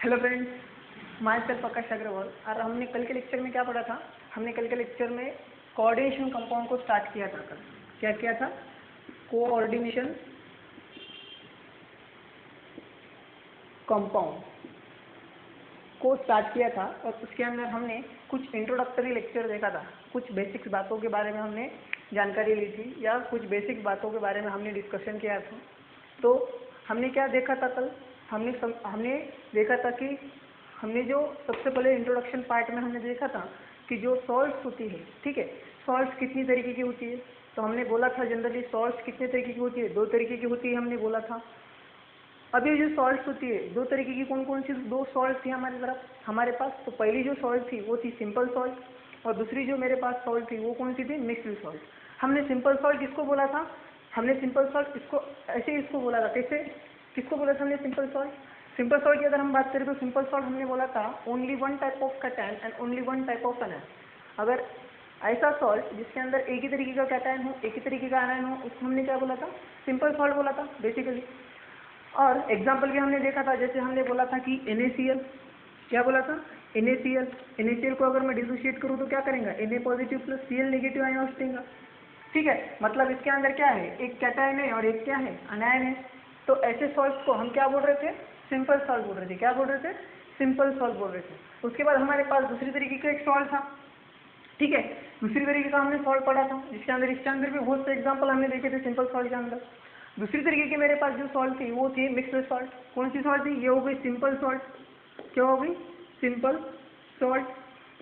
Hello friends, my self आकाश अग्रवाल। और हमने कल के लेक्चर में क्या पढ़ा था? हमने कल के लेक्चर में कोऑर्डिनेशन कंपाउंड को स्टार्ट किया था। कल क्या किया था? कोऑर्डिनेशन कंपाउंड को स्टार्ट किया था और उसके अंदर हमने कुछ इंट्रोडक्टरी लेक्चर देखा था। कुछ बेसिक्स बातों के बारे में हमने जानकारी ली थी या कुछ बेसिक बातों के बारे में हमने डिस्कशन किया था। तो हमने क्या देखा था कल? हमने देखा था कि हमने जो सबसे पहले इंट्रोडक्शन पार्ट में हमने देखा था कि जो सॉल्ट्स होती है, ठीक है, सॉल्ट्स कितनी तरीके की होती है। तो हमने बोला था जनरली सॉल्ट्स कितने तरीके की होती है? दो तरीके की होती है, हमने बोला था। अब ये जो सॉल्ट्स होती है दो तरीके की, कौन कौन सी दो सॉल्ट थी हमारे पास? तो पहली जो सॉल्ट थी वो थी सिंपल सॉल्ट और दूसरी जो मेरे पास सॉल्ट थी वो कौन सी थी? Mixed salt. हमने सिंपल सॉल्ट किसको बोला था? हमने सिंपल सॉल्ट इसको बोला था। कैसे? किसको बोला था हमने सिंपल सॉल्ट? सिंपल सॉल्ट की अगर हम बात करें तो सिंपल सॉल्ट हमने बोला था only one type of cation and only one type of anion. अगर ऐसा सॉल्ट जिसके अंदर एक ही तरीके का कैटायन हो, एक ही तरीके का एनायन हो, उसको हमने क्या बोला था? सिंपल सॉल्ट बोला था बेसिकली। और एग्जाम्पल भी हमने देखा था, जैसे हमने बोला था कि NaCl, क्या बोला था? NaCl को अगर मैं डिसोशिएट करूँ तो क्या करेंगे? Na positive plus Cl negative ion देगा। ठीक है, मतलब इसके अंदर क्या है? एक कैटायन है और एक क्या है? अनायन है। तो ऐसे सॉल्ट को हम क्या बोल रहे थे? सिंपल सॉल्ट बोल रहे थे। क्या बोल रहे थे? सिंपल सॉल्ट बोल रहे थे। उसके बाद हमारे पास दूसरी तरीके का एक सॉल्ट था, ठीक है, दूसरी तरीके का हमने सॉल्ट पढ़ा था इसके अंदर भी बहुत से एग्जाम्पल हमने देखे थे सिंपल सॉल्ट के अंदर। दूसरी तरीके की मेरे पास जो सॉल्ट थी वो थी मिक्स्ड सॉल्ट। कौन सी सॉल्ट थी? ये हो गई सिंपल सॉल्ट। क्या हो गई? Simple salt.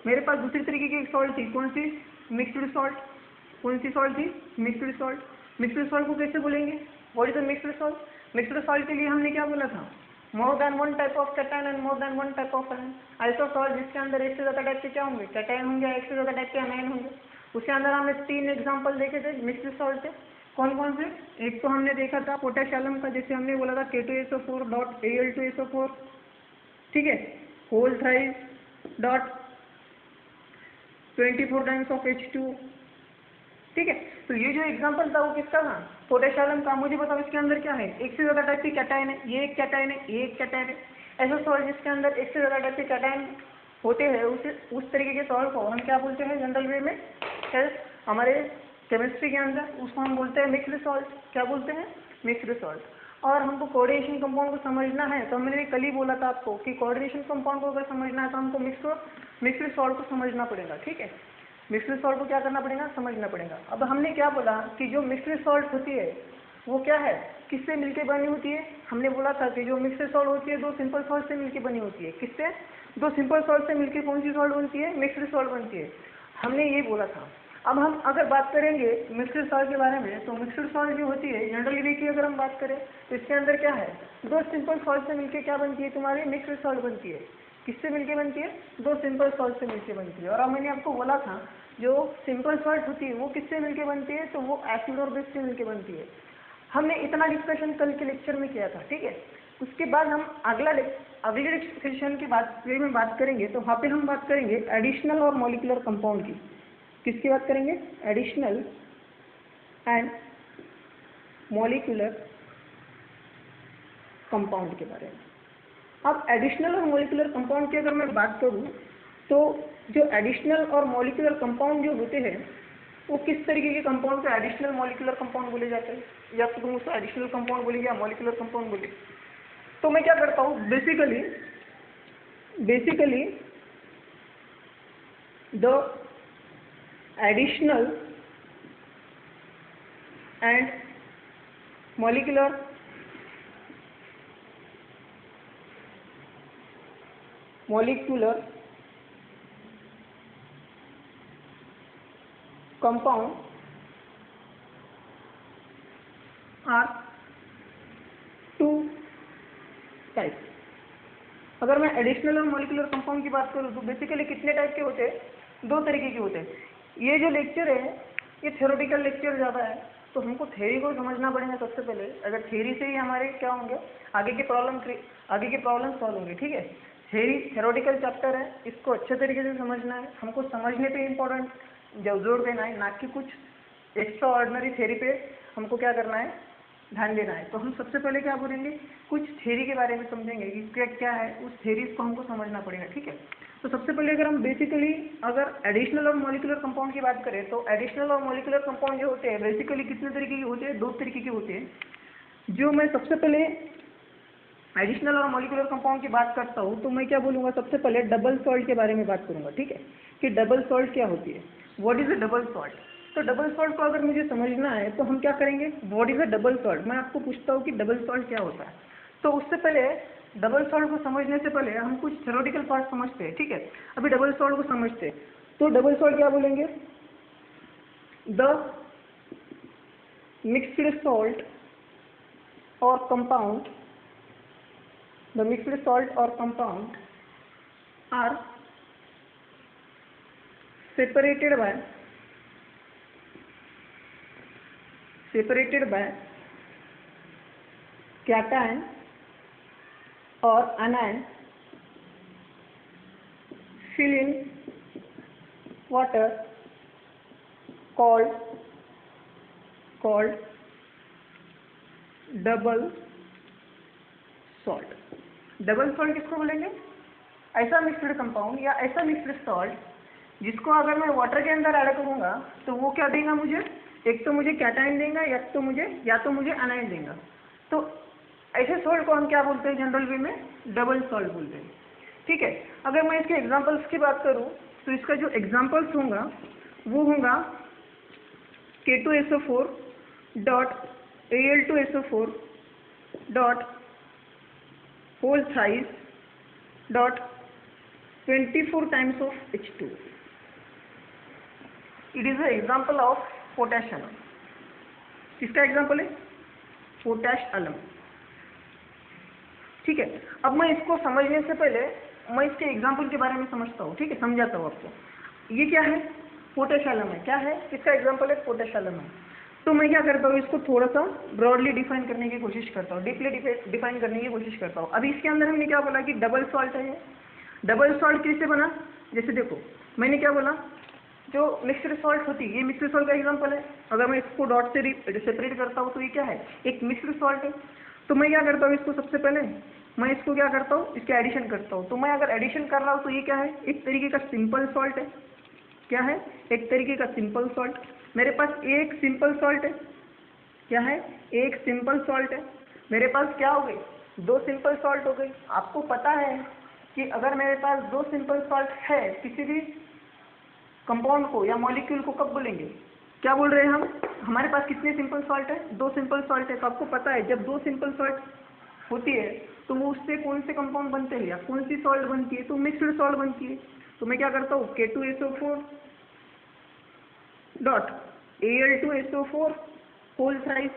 मेरे पास दूसरी तरीके की एक सॉल्ट थी, कौन सी? Mixed salt. कौन सी सॉल्ट थी? Mixed salt. मिक्स्ड सॉल्ट को कैसे बोलेंगे? What is the mixed salt? Mixed salt के लिए हमने क्या बोला था? More than one type of cation and more than one type of anion. ऐसा सॉल्ट जिसके अंदर एक से ज्यादा टाइप के क्या होंगे? कैटायन होंगे, एक से ज्यादा टाइप के एनायन होंगे। उसके अंदर हमने 3 एग्जाम्पल देखे थे मिक्स्ड सॉल्ट के। कौन कौन से? एक तो हमने देखा था पोटेशियम का, जैसे हमने बोला था K2SO4 डॉट Al2SO4, ठीक है, whole thrice dot 24 times of H2, ठीक है। तो ये जो एग्जांपल था वो किसका था? पोटेशियम का। मुझे बताओ इसके अंदर क्या है? एक से ज्यादा टाइप की कैटायन है, ये एक कैटायन है, ये एक कैटायन है। ऐसा सॉल्ट जिसके अंदर एक से ज्यादा टाइप के कैटायन होते हैं उस तरीके के सॉल्ट को हम क्या बोलते हैं जनरल वे में? हमारे केमिस्ट्री के अंदर उसको हम बोलते हैं मिक्स्ड सॉल्ट। क्या बोलते हैं? Mixed salt. और हमको कोऑर्डिनेशन कंपाउंड को समझना है तो मैंने कल ही बोला था आपको कि कोऑर्डिनेशन कंपाउंड को अगर समझना है तो हमको मिक्स्ड सॉल्ट को समझना पड़ेगा, ठीक है। मिक्स्ड सॉल्ट को क्या करना पड़ेगा? समझना पड़ेगा। अब हमने क्या बोला कि जो मिक्स्ड सॉल्ट होती है वो क्या है? किससे मिलके बनी होती है? हमने बोला था कि जो मिक्स्ड सॉल्ट होती है दो सिंपल सॉल्ट से मिलके बनी होती है। किससे? दो सिंपल सॉल्ट से मिलके कौन सी सॉल्ट बनती है? मिक्स्ड सॉल्ट बनती है। हमने ये बोला था। अब हम अगर बात करेंगे मिक्स्ड सॉल्ट के बारे में तो मिक्स्ड सॉल्ट जो होती है जनरली वे की अगर हम बात करें तो इसके अंदर क्या है? दो सिंपल सॉल्ट से मिलके क्या बनती है? तुम्हारी मिक्स्ड सॉल्ट बनती है। किससे मिलके बनती है? दो सिंपल सॉल्ट से मिलके बनती है। और अब मैंने आपको बोला था जो सिंपल सॉल्ट होती है वो किससे मिलके बनती है? तो वो एसिड और बेस से मिलके बनती है। हमने इतना डिस्कशन कल के लेक्चर में किया था, ठीक है। उसके बाद हम अगले सेशन की बात करेंगे तो वहाँ पे हम बात करेंगे एडिशनल और मॉलिक्यूलर कंपाउंड की। किसकी बात करेंगे? एडिशनल एंड मॉलिक्यूलर कंपाउंड के बारे में। अब एडिशनल और मॉलिक्यूलर कंपाउंड की अगर मैं बात करूं तो जो एडिशनल और मॉलिक्यूलर कंपाउंड जो होते हैं वो किस तरीके के कंपाउंड को एडिशनल मॉलिक्यूलर कंपाउंड बोले जाते हैं? या तो तुम उसको एडिशनल कंपाउंड बोलेगे या मॉलिक्यूलर कंपाउंड बोले। तो मैं क्या करता हूँ basically the additional and molecular compound are two type. अगर मैं एडिशनल और मॉलिक्यूलर कंपाउंड की बात करूं तो बेसिकली कितने टाइप के होते हैं? दो तरीके के होते हैं। ये जो लेक्चर है ये थ्योरेटिकल लेक्चर ज़्यादा है तो हमको थ्योरी को समझना पड़ेगा सबसे पहले। अगर थ्योरी से ही हमारे क्या होंगे आगे के प्रॉब्लम सॉल्व होंगे, ठीक है। थ्योरेटिकल चैप्टर है, इसको अच्छे तरीके से समझना है, हमको समझने पे इम्पोर्टेंट जोर देना है, ना कि कुछ एक्स्ट्रा ऑर्डिनरी थ्योरी पे हमको क्या करना है, ध्यान देना है। तो हम सबसे पहले क्या बोलेंगे, कुछ थ्योरी के बारे में समझेंगे कि क्या है, उस थ्योरीज को हमको समझना पड़ेगा, ठीक है। तो सबसे पहले अगर हम बेसिकली अगर एडिशनल और मॉलिक्यूलर कंपाउंड की बात करें, तो एडिशनल और मॉलिक्यूलर कंपाउंड जो होते हैं बेसिकली कितने तरीके के होते हैं, 2 तरीके के होते हैं। जो मैं सबसे पहले एडिशनल और मॉलिक्यूलर कंपाउंड की बात करता हूँ तो मैं क्या बोलूँगा, सबसे पहले डबल सॉल्ट के बारे में बात करूँगा, ठीक है, कि डबल सॉल्ट क्या होती है, what is a double salt. तो डबल सॉल्ट को अगर मुझे समझना है तो हम क्या करेंगे, what is a double salt. मैं आपको पूछता हूँ कि डबल सॉल्ट क्या होता है। तो उससे पहले डबल सॉल्ट को समझने से पहले हम कुछ थ्योरेटिकल पार्ट समझते हैं, ठीक है। अभी डबल सॉल्ट को समझते हैं, तो डबल सॉल्ट क्या बोलेंगे, द मिक्सड सॉल्ट और compound, the mixed salt or compound are separated by cation or anion fill in water called double salt. Double salt किसको बोलेंगे, ऐसा मिक्सड कंपाउंड या ऐसा मिक्सड सॉल्ट जिसको अगर मैं वाटर के अंदर ऐड करूंगा तो वो क्या देगा मुझे, एक तो मुझे कैटाइन देगा या तो मुझे अनाइन देगा। तो ऐसे सॉल्ट को हम क्या बोलते हैं जनरल वे में, डबल सॉल्ट बोलते हैं, ठीक है। अगर मैं इसके एग्जांपल्स की बात करूं तो इसका जो एग्जांपल्स होगा वो होगा K2SO4 dot Al2SO4 dot whole thrice dot 24 times of H2. It is an example of potash alum. किसका एग्जाम्पल है, पोटैश अलम, ठीक है। अब मैं इसको समझने से पहले मैं इसके एग्जाम्पल के बारे में समझता हूँ, ठीक है, समझाता हूँ आपको। ये क्या है, पोटैश अलम है, क्या है, किसका एग्जाम्पल है, पोटैश अलम है। तो मैं क्या करता हूँ, इसको थोड़ा सा ब्रॉडली डिफाइन करने की कोशिश करता हूँ, डीपली डिफाइन करने की कोशिश करता हूँ। अभी इसके अंदर हमने क्या बोला कि डबल सॉल्ट है। डबल सॉल्ट कैसे बना, जैसे देखो मैंने क्या बोला, जो मिक्सड सॉल्ट होती है, ये मिक्सड सॉल्ट का एग्जांपल है। अगर मैं इसको डॉट से सेपरेट करता हूँ तो ये क्या है, एक मिक्सड सॉल्ट है। तो मैं क्या करता हूँ, इसको सबसे पहले मैं इसको क्या करता हूँ, इसके एडिशन करता हूँ। तो मैं अगर एडिशन कर रहा हूँ तो ये क्या है, एक तरीके का सिंपल सॉल्ट है, क्या है, एक तरीके का सिंपल सॉल्ट। मेरे पास एक सिंपल सॉल्ट है, क्या है, एक सिंपल सॉल्ट है। मेरे पास क्या हो गई, 2 सिंपल सॉल्ट हो गई। आपको पता है कि अगर मेरे पास 2 सिंपल सॉल्ट है, किसी भी कंपाउंड को या मॉलिक्यूल को कब बोलेंगे, क्या बोल रहे हैं हम, हमारे पास कितने सिंपल सॉल्ट है, 2 सिंपल सॉल्ट है। तो आपको पता है जब 2 सिंपल सॉल्ट होती है तो वो उससे कौन से कंपाउंड बनते हैं या कौन सी सॉल्ट बनती है, तो मिक्सड सॉल्ट बनती है। तो मैं क्या करता हूँ, K2SO4 dot Al2SO4 whole thrice,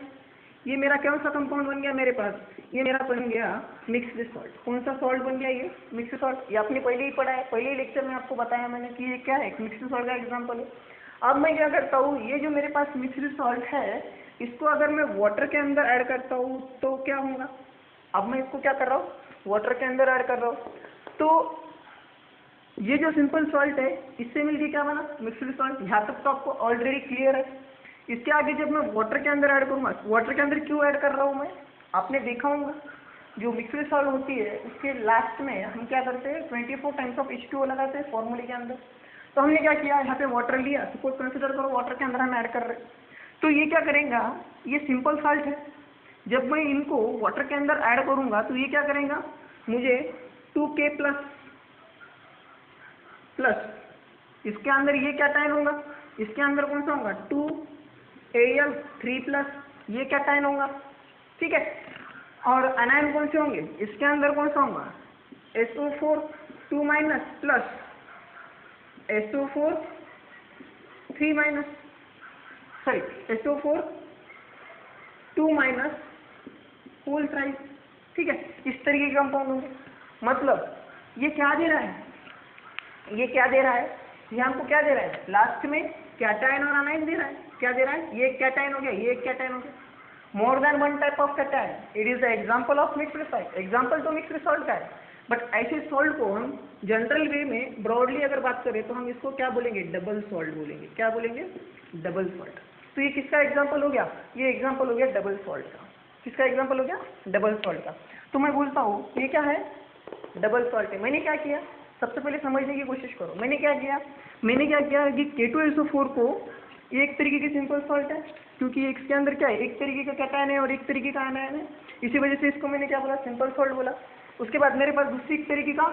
ये मेरा कौन सा कंपाउंड बन गया मेरे पास, ये मेरा बन गया मिक्स्ड सॉल्ट। कौन सा सॉल्ट बन गया, ये मिक्स्ड सॉल्ट। ये आपने पहले ही पढ़ा है, पहले ही लेक्चर में आपको बताया मैंने कि ये क्या है, मिक्स्ड सॉल्ट का एग्जांपल है। अब मैं क्या करता हूँ, ये जो मेरे पास मिक्स्ड सॉल्ट है इसको अगर मैं वाटर के अंदर ऐड करता हूँ तो क्या होगा। अब मैं इसको क्या कर रहा हूँ, वाटर के अंदर ऐड कर रहा हूँ, तो ये जो सिंपल सॉल्ट है इससे मिलके क्या बना, मिक्स्ड सॉल्ट। यहाँ तक तो आपको ऑलरेडी क्लियर है। इसके आगे जब मैं वाटर के अंदर ऐड करूँगा, वाटर के अंदर क्यों ऐड कर रहा हूँ मैं, आपने देखा होगा जो मिक्स्ड सॉल्ट होती है उसके लास्ट में हम क्या करते हैं, 24 टाइम्स ऑफ H2O लगाते हैं फॉर्मूले के अंदर। तो हमने क्या किया, यहाँ पे वाटर लिया, सपोज कंसिडर करो वाटर के अंदर हम ऐड कर रहे हैं, तो ये क्या करेगा, ये सिंपल सॉल्ट है। जब मैं इनको वाटर के अंदर ऐड करूँगा तो ये क्या करेगा, मुझे 2K प्लस इसके अंदर ये क्या टाइन होगा, इसके अंदर कौन सा होगा 2Al3+, ये क्या टाइन होगा, ठीक है। और अनायन कौन से होंगे, इसके अंदर कौन सा होगा SO4 2- plus SO4 3- sorry SO4 2- whole thrice, ठीक है। इस तरीके के कंपाउंड होंगे। मतलब ये क्या दे रहा है, ये क्या दे रहा है, ये हमको क्या दे रहा है, लास्ट में कैटायन और अनायन दे रहा है। क्या दे रहा है, ये एक कैटायन हो गया, ये एक कैटायन हो गया, मोर than one type of cation. It is the example of mixed salt. Example तो मिक्स्ड सॉल्ट का है, बट ऐसे सॉल्ट को हम जनरल वे में ब्रॉडली अगर बात करें तो हम इसको क्या बोलेंगे, डबल सॉल्ट बोलेंगे। क्या बोलेंगे, डबल सॉल्ट। तो ये किसका एग्जाम्पल हो गया, ये एग्जाम्पल हो गया डबल सॉल्ट का। किसका एग्जाम्पल हो गया? डबल सॉल्ट का। तो मैं बोलता हूँ ये क्या है? डबल सॉल्ट है। मैंने क्या किया, सबसे पहले समझने की कोशिश करो। मैंने क्या किया कि K2SO4 को ये एक तरीके की सिंपल सॉल्ट है, क्योंकि इसके अंदर क्या है, एक तरीके का कैटायन है और एक तरीके का आनायन है, इसी वजह से इसको मैंने क्या बोला, सिंपल सॉल्ट बोला। उसके बाद मेरे पास दूसरी एक तरीके का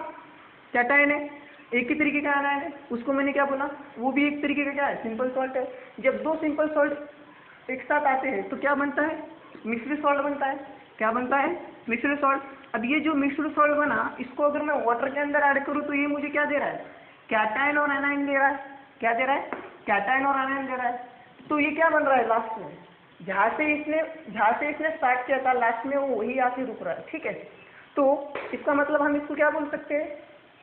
कैटायन है, एक ही तरीके का आनायन है, उसको मैंने क्या बोला, वो भी एक तरीके का क्या है, सिंपल सॉल्ट है। जब दो सिंपल सॉल्ट एक साथ आते हैं तो क्या बनता है, मिक्स्ड सॉल्ट बनता है। क्या बनता है? Mixed salt. अब ये जो मिक्स्ड सॉल्ट बना, इसको अगर मैं वाटर के अंदर ऐड करूँ तो ये मुझे क्या दे रहा है, कैटायन और एनायन दे रहा है। क्या दे रहा है? कैटायन और एनायन दे रहा है। तो ये क्या बन रहा है लास्ट में, जहाँ से इसने स्टार्ट किया था लास्ट में वो वही आके रुक रहा है। ठीक है, तो इसका मतलब हम इसको क्या बोल सकते हैं,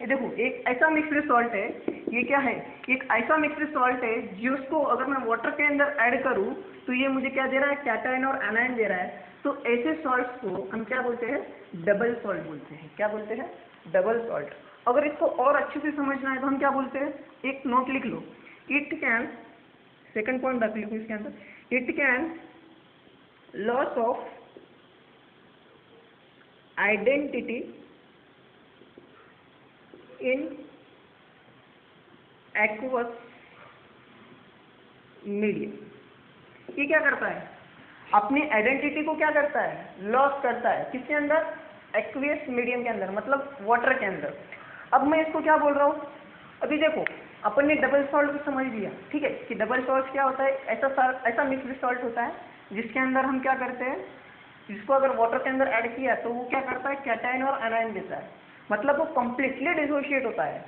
ये देखो एक ऐसा मिक्स्ड सॉल्ट है, ये क्या है, एक ऐसा मिक्स्ड सॉल्ट है जिसको अगर मैं वाटर के अंदर ऐड करूँ तो ये मुझे क्या दे रहा है, कैटायन और एनायन दे रहा है। तो ऐसे सॉल्ट्स को हम क्या बोलते हैं, डबल सॉल्ट बोलते हैं। क्या बोलते हैं? Double salt. अगर इसको और अच्छे से समझना है तो हम क्या बोलते हैं, एक नोट लिख लो, इट कैन, सेकंड पॉइंट रख लिखो इसके अंदर, it can loss of identity in aqueous medium. ये क्या करता है, अपनी आइडेंटिटी को क्या करता है, लॉस करता है। किसके अंदर? एक्वियस मीडियम के अंदर, मतलब वाटर के अंदर। अब मैं इसको क्या बोल रहा हूँ, अभी देखो अपन ने डबल सॉल्ट को समझ लिया, ठीक है, कि डबल सॉल्ट क्या होता है, ऐसा मिक्स्ड सॉल्ट होता है जिसके अंदर हम क्या करते हैं, जिसको अगर वाटर के अंदर ऐड किया तो वो क्या करता है, कैटायन और एनायन देता है, मतलब वो कंप्लीटली डिसोशिएट होता है।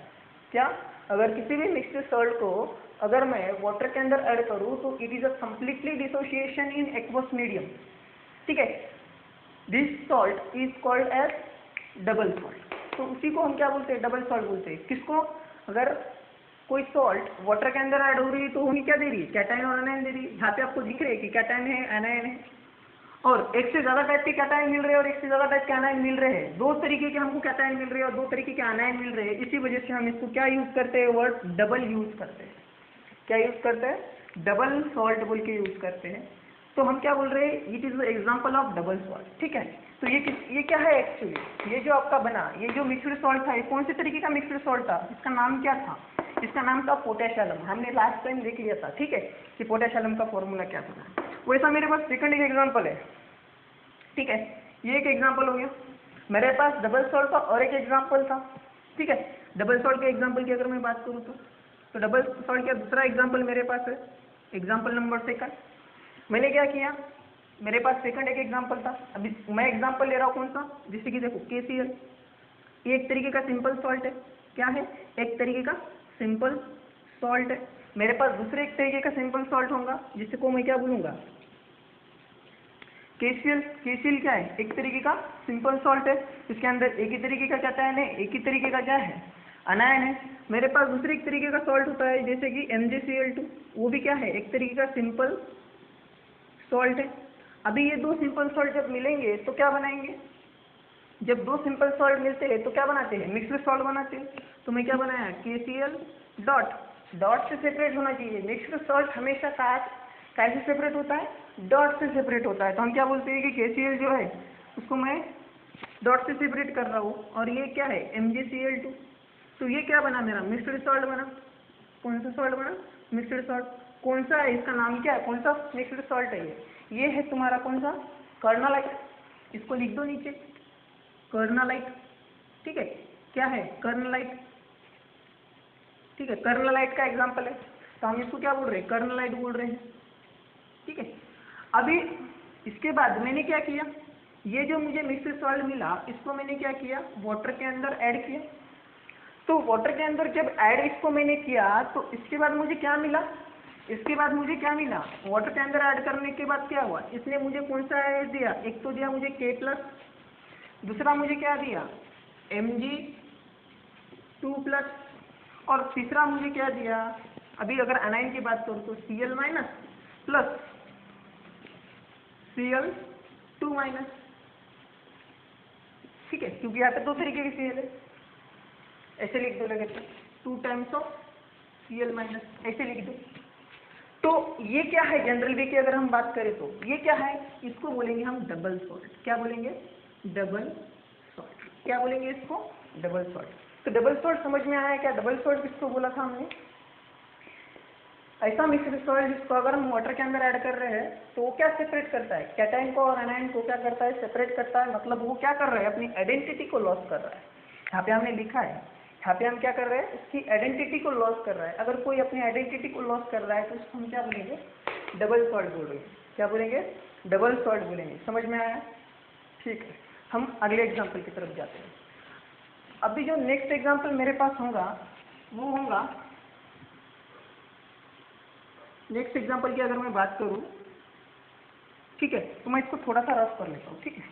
क्या? अगर किसी भी मिक्स्ड सॉल्ट को अगर मैं वाटर के अंदर ऐड करूं तो it is a completely dissociation in aqueous medium. ठीक है, this salt is called as double salt. तो उसी को हम क्या बोलते हैं, डबल सॉल्ट बोलते हैं। किसको? अगर कोई सॉल्ट वाटर के अंदर ऐड हो रही है तो वो क्या दे रही है, कैटायन और एनायन दे रही है। जहाँ पे आपको दिख रहे हैं कि कैटायन है, एनायन है, और एक से ज्यादा टाइप के कैटायन मिल रहे हैं और एक से ज्यादा टाइप के एनायन मिल रहे हैं, दो तरीके के हमको कैटायन मिल रहे हैं और दो तरीके के एनायन मिल रहे हैं। इसी वजह से हम इसको क्या यूज करते हैं, वर्ड डबल यूज करते हैं। क्या यूज करते हैं? डबल सॉल्ट बोल के यूज करते हैं। तो हम क्या बोल रहे हैं, it is example of double salt. ठीक है, तो ये क्या है एक्चुअली, ये जो आपका बना, ये जो मिक्स्ड सॉल्ट था, ये कौन से तरीके का मिक्स्ड सॉल्ट था, इसका नाम क्या था, इसका नाम था पोटेशियम। हमने लास्ट टाइम देख लिया था, ठीक है, कि पोटेशियम का फॉर्मूला क्या था। वैसा मेरे पास सेकंड एक एग्जाम्पल है। ठीक है, ये एक एग्जाम्पल हो गया। मेरे पास डबल सॉल्ट का और एक एग्जाम्पल था। ठीक है, डबल सॉल्ट के एग्जाम्पल की अगर मैं बात करूँ तो डबल सॉल्ट का दूसरा एग्जाम्पल मेरे पास है, एग्जाम्पल नंबर सेकंड। मैंने क्या किया, मेरे पास सेकंड एक एग्जाम्पल था, अभी मैं एग्जाम्पल ले रहा हूँ कौन सा, जैसे कि देखो KCl, ये एक तरीके का सिंपल सॉल्ट है। क्या है? एक तरीके का सिंपल सॉल्ट है। मेरे पास दूसरे एक तरीके का सिंपल सॉल्ट होगा जिसको मैं क्या बोलूँगा, KCl। KCl क्या है? एक तरीके का सिंपल सॉल्ट है, इसके अंदर एक ही तरीके का कैटायन है, एक ही तरीके का क्या है, अनायन है। मेरे पास दूसरे एक तरीके का सॉल्ट होता है जैसे कि MgCl2, वो भी क्या है, एक तरीके का सिंपल सॉल्ट है। अभी ये दो सिंपल सॉल्ट जब मिलेंगे तो क्या बनाएंगे, जब दो सिंपल सॉल्ट मिलते हैं तो क्या बनाते हैं, मिक्स्ड सॉल्ट बनाते हैं। तो मैं क्या बनाया, KCl डॉट, डॉट से सेपरेट होना चाहिए। मिक्स्ड सॉल्ट हमेशा कैसे सेपरेट होता है, डॉट से सेपरेट होता है। तो हम क्या बोलते हैं कि KCl जो है उसको मैं डॉट से सेपरेट कर रहा हूँ, और ये क्या है, MgCl2। तो ये क्या बना मेरा, मिक्स्ड सॉल्ट बना। कौन सा सॉल्ट बना, मिक्स्ड सॉल्ट। कौन सा है, इसका नाम क्या है, कौन सा मिक्स्ड सॉल्ट है ये है तुम्हारा कौन सा, कर्नालाइट। इसको लिख दो नीचे, कर्नालाइट। ठीक है, क्या है, कर्नालाइट। ठीक है, कर्नालाइट का एग्जांपल है, तो हम इसको क्या बोल रहे हैं, कर्नालाइट बोल रहे हैं। ठीक है, अभी इसके बाद मैंने क्या किया, ये जो मुझे मिक्स्ड सॉल्ट मिला इसको मैंने क्या किया, वाटर के अंदर ऐड किया। तो वाटर के अंदर जब ऐड इसको मैंने किया तो इसके बाद मुझे क्या मिला, वाटर के अंदर ऐड करने के बाद क्या हुआ, इसने मुझे कौन सा ऐड दिया, एक तो दिया मुझे K+, दूसरा मुझे क्या दिया, Mg2+, और तीसरा मुझे क्या दिया, अभी अगर एनाइन की बात करूँ तो Cl- प्लस Cl2-। ठीक है, क्योंकि यहाँ पे दो तरीके की Cl है, ऐसे लिख दो, लगे 2 टाइम्स ऑफ Cl-, ऐसे लिख दो। तो ये क्या है जनरल वे की अगर हम बात करें तो ये क्या है, इसको बोलेंगे हम डबल सॉल्ट। क्या बोलेंगे? Double salt. क्या बोलेंगे इसको? Double salt. तो डबल सॉल्ट समझ में आया क्या? डबल सॉल्ट किसको बोला था हमने? ऐसा मिक्स्ड सॉल्ट जिसको अगर हम वाटर के अंदर ऐड कर रहे हैं तो वो क्या सेपरेट करता है? कैटाइन को और एनाइन को क्या करता है? सेपरेट करता है। मतलब वो क्या कर रहा है? अपनी आइडेंटिटी को लॉस कर रहा है। यहाँ पे हमने लिखा है, यहाँ पे हम क्या कर रहे हैं? उसकी आइडेंटिटी को लॉस कर रहा है। अगर कोई अपनी आइडेंटिटी को लॉस कर रहा है तो उसको हम क्या बोलेंगे? डबल सॉल्ट बोलेंगे। क्या बोलेंगे? डबल सॉल्ट बोलेंगे। समझ में आया? ठीक है, हम अगले एग्जाम्पल की तरफ जाते हैं। अभी जो नेक्स्ट एग्जाम्पल मेरे पास होगा वो होगा, नेक्स्ट एग्जाम्पल की अगर मैं बात करूं, ठीक है, तो मैं इसको थोड़ा सा रफ कर लेता हूँ, ठीक है।